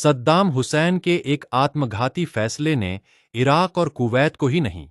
सद्दाम हुसैन के एक आत्मघाती फैसले ने इराक और कुवैत को ही नहीं,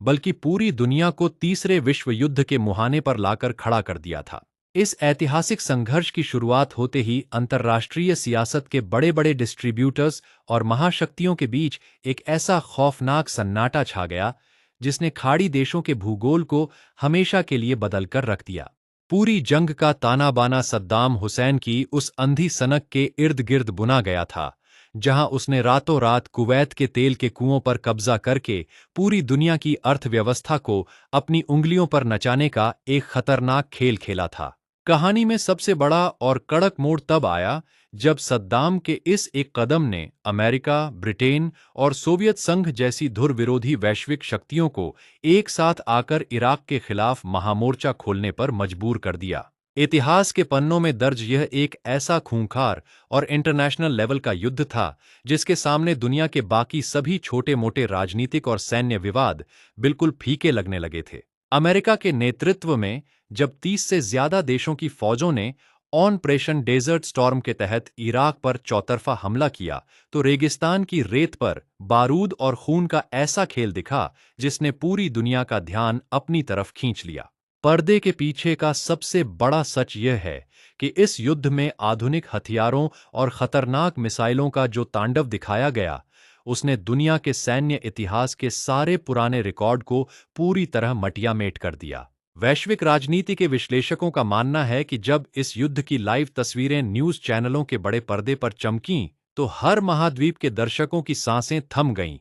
बल्कि पूरी दुनिया को तीसरे विश्व युद्ध के मुहाने पर लाकर खड़ा कर दिया था। इस ऐतिहासिक संघर्ष की शुरुआत होते ही अंतर्राष्ट्रीय सियासत के बड़े-बड़े डिस्ट्रीब्यूटर्स और महाशक्तियों के बीच एक ऐसा खौफनाक सन्नाटा छा गया, जिसने खाड़ी देशों के भूगोल को हमेशा के लिए बदल कर रख दिया। पूरी जंग का ताना-बाना सद्दाम हुसैन की उस अंधी सनक के इर्द-गिर्द बुना गया था, जहां उसने रातों रात कुवैत के तेल के कुओं पर कब्जा करके पूरी दुनिया की अर्थव्यवस्था को अपनी उंगलियों पर नचाने का एक खतरनाक खेल खेला था। कहानी में सबसे बड़ा और कड़क मोड़ तब आया जब सद्दाम के इस एक कदम ने अमेरिका, ब्रिटेन और सोवियत संघ जैसी धुर विरोधी वैश्विक शक्तियों को एक साथ आकर इराक के खिलाफ महामोर्चा खोलने पर मजबूर कर दिया। इतिहास के पन्नों में दर्ज यह एक ऐसा खूंखार और इंटरनेशनल लेवल का युद्ध था, जिसके सामने दुनिया के बाकी सभी छोटे-मोटे राजनीतिक और सैन्य विवाद बिल्कुल फीके लगने लगे थे। अमेरिका के नेतृत्व में जब 30 से ज्यादा देशों की फौजों ने ऑपरेशन डेजर्ट स्टॉर्म के तहत इराक पर चौतरफा हमला किया, तो रेगिस्तान की रेत पर बारूद और खून का ऐसा खेल दिखा, जिसने पूरी दुनिया का ध्यान अपनी तरफ खींच लिया। पर्दे के पीछे का सबसे बड़ा सच यह है कि इस युद्ध में आधुनिक हथियारों और खतरनाक मिसाइलों का जो तांडव दिखाया गया, उसने दुनिया के सैन्य इतिहास के सारे पुराने रिकॉर्ड को पूरी तरह मटियामेट कर दिया। वैश्विक राजनीति के विश्लेषकों का मानना है कि जब इस युद्ध की लाइव तस्वीरें न्यूज चैनलों के बड़े पर्दे पर चमकीं, तो हर महाद्वीप के दर्शकों की सांसें थम गईं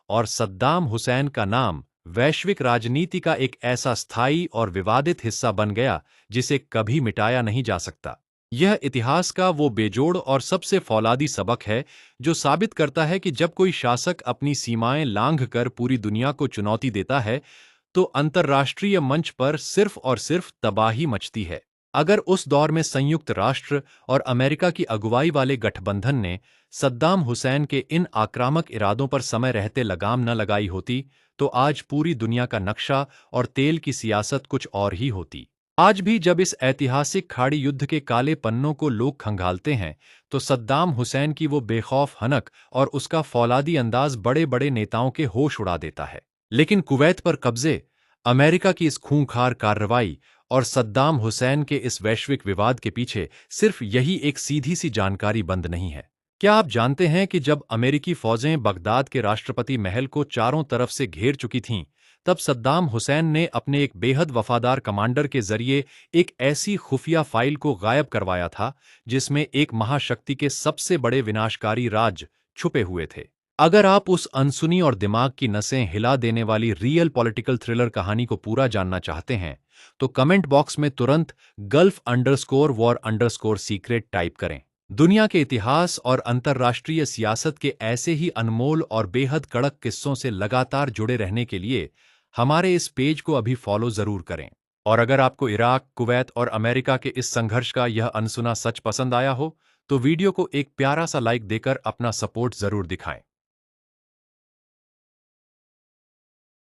और सद्दाम हुसैन का नाम वैश्विक राजनीति का एक ऐसा स्थायी और विवादित हिस्सा बन गया, जिसे कभी मिटाया नहीं जा सकता। यह इतिहास का वो बेजोड़ और सबसे फौलादी सबक है, जो साबित करता है कि जब कोई शासक अपनी सीमाएं लांघकर पूरी दुनिया को चुनौती देता है, तो अंतर्राष्ट्रीय मंच पर सिर्फ और सिर्फ तबाही मचती है। अगर उस दौर में संयुक्त राष्ट्र और अमेरिका की अगुवाई वाले गठबंधन ने सद्दाम हुसैन के इन आक्रामक इरादों पर समय रहते लगाम न लगाई होती, तो आज पूरी दुनिया का नक्शा और तेल की सियासत कुछ और ही होती। आज भी जब इस ऐतिहासिक खाड़ी युद्ध के काले पन्नों को लोग खंगालते हैं, तो सद्दाम हुसैन की वो बेखौफ हनक और उसका फौलादी अंदाज बड़े-बड़े नेताओं के होश उड़ा देता है। लेकिन कुवैत पर कब्जे, अमेरिका की इस खूंखार कार्रवाई और सद्दाम हुसैन के इस वैश्विक विवाद के पीछे सिर्फ यही एक सीधी सी जानकारी बंद नहीं है। क्या आप जानते हैं कि जब अमेरिकी फौजें बगदाद के राष्ट्रपति महल को चारों तरफ से घेर चुकी थीं, तब सद्दाम हुसैन ने अपने एक बेहद वफादार कमांडर के जरिए एक ऐसी खुफिया फाइल को गायब करवाया था, जिसमें एक महाशक्ति के सबसे बड़े विनाशकारी राज छुपे हुए थे। अगर आप उस अनसुनी और दिमाग की नसें हिला देने वाली रियल पॉलिटिकल थ्रिलर कहानी को पूरा जानना चाहते हैं, तो कमेंट बॉक्स में तुरंत gulf_war_secret टाइप करें। दुनिया के इतिहास और अंतर्राष्ट्रीय सियासत के ऐसे ही अनमोल और बेहद कड़क किस्सों से लगातार जुड़े रहने के लिए हमारे इस पेज को अभी फॉलो जरूर करें। और अगर आपको इराक, कुवैत और अमेरिका के इस संघर्ष का यह अनसुना सच पसंद आया हो, तो वीडियो को एक प्यारा सा लाइक देकर अपना सपोर्ट जरूर दिखाएं।